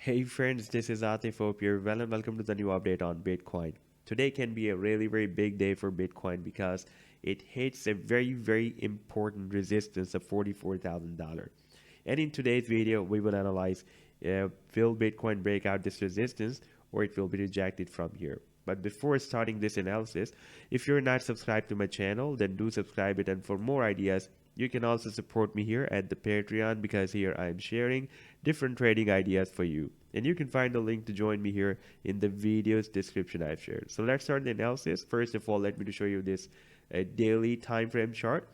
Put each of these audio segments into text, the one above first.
Hey friends, this is Atif. Hope you're well and welcome to the new update on Bitcoin. Today can be a really very big day for Bitcoin because it hits a very important resistance of $44,000. And in today's video, we will analyze will Bitcoin break out this resistance or it will be rejected from here. But before starting this analysis, if you're not subscribed to my channel, then do subscribe it. And for more ideas, you can also support me here at the Patreon because here I am sharing different trading ideas for you. And you can find the link to join me here in the video's description I've shared. So let's start the analysis. First of all, let me to show you this daily time frame chart.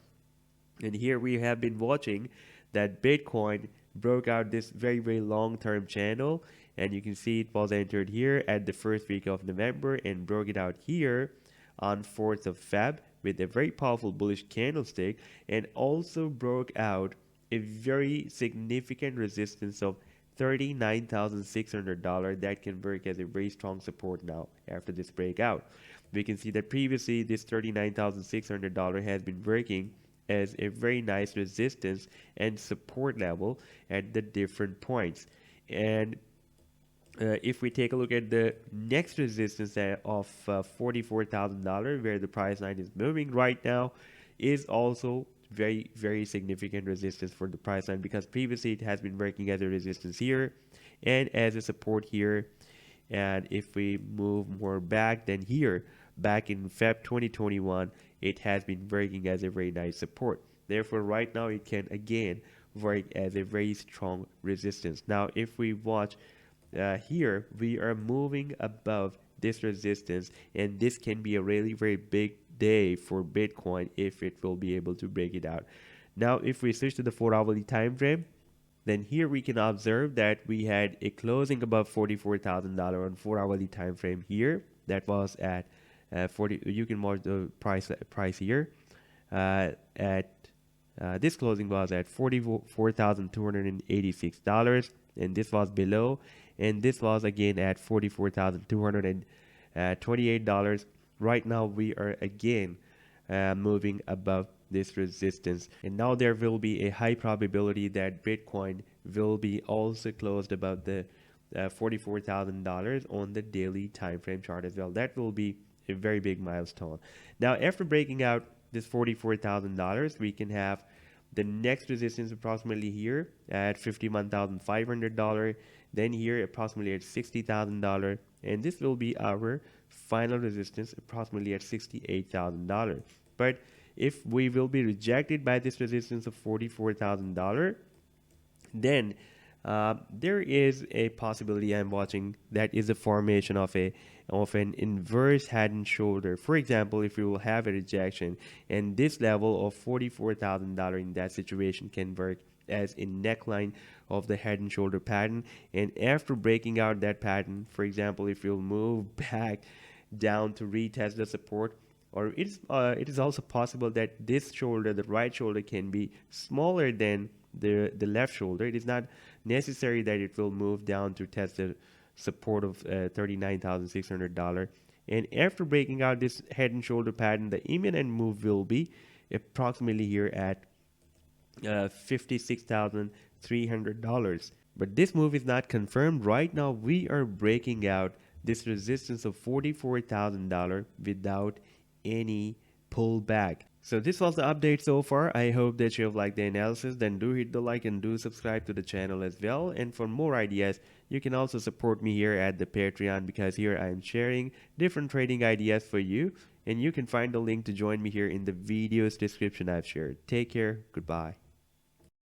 And here we have been watching that Bitcoin broke out this very long-term channel, and you can see it was entered here at the first week of November and broke it out here on 4th of Feb with a very powerful bullish candlestick, and also broke out a very significant resistance of $39,600 that can work as a very strong support now after this breakout. We can see that previously this $39,600 has been working as a very nice resistance and support level at the different points. And if we take a look at the next resistance of $44,000, where the price line is moving right now, is also very significant resistance for the price line, because previously it has been working as a resistance here and as a support here. And if we move more back, then here back in Feb 2021, it has been working as a very nice support. Therefore right now it can again work as a very strong resistance. Now if we watch here, we are moving above this resistance, and this can be a really very big day for Bitcoin if it will be able to break it out. Now if we switch to the 4-hourly time frame, then here we can observe that we had a closing above $44,000 on 4-hourly time frame here. That was at 40. You can watch the price here. At this closing was at $44,286, and this was below, and this was again at $44,228. Right now we are again moving above this resistance, and now there will be a high probability that Bitcoin will be also closed above the $44,000 on the daily time frame chart as well. That will be a very big milestone. Now after breaking out this $44,000, we can have the next resistance approximately here at $51,500, then here approximately at $60,000, and this will be our final resistance approximately at $68,000. But if we will be rejected by this resistance of $44,000, then there is a possibility I'm watching, that is the formation of an inverse head and shoulder. For example, if we will have a rejection, and this level of $44,000 in that situation can work as a neckline of the head and shoulder pattern, and after breaking out that pattern, for example, if we'll move back down to retest the support, or it is also possible that this shoulder, the right shoulder, can be smaller than the left shoulder. It is not necessary that it will move down to test the support of $39,600. And after breaking out this head and shoulder pattern, the imminent move will be approximately here at $56,300. But this move is not confirmed. Right now we are breaking out this resistance of $44,000 without any pullback. So this was the update so far. I hope that you have liked the analysis. Then do hit the like and do subscribe to the channel as well. And for more ideas, you can also support me here at the Patreon, because here I am sharing different trading ideas for you. And you can find the link to join me here in the video's description I've shared. Take care. Goodbye.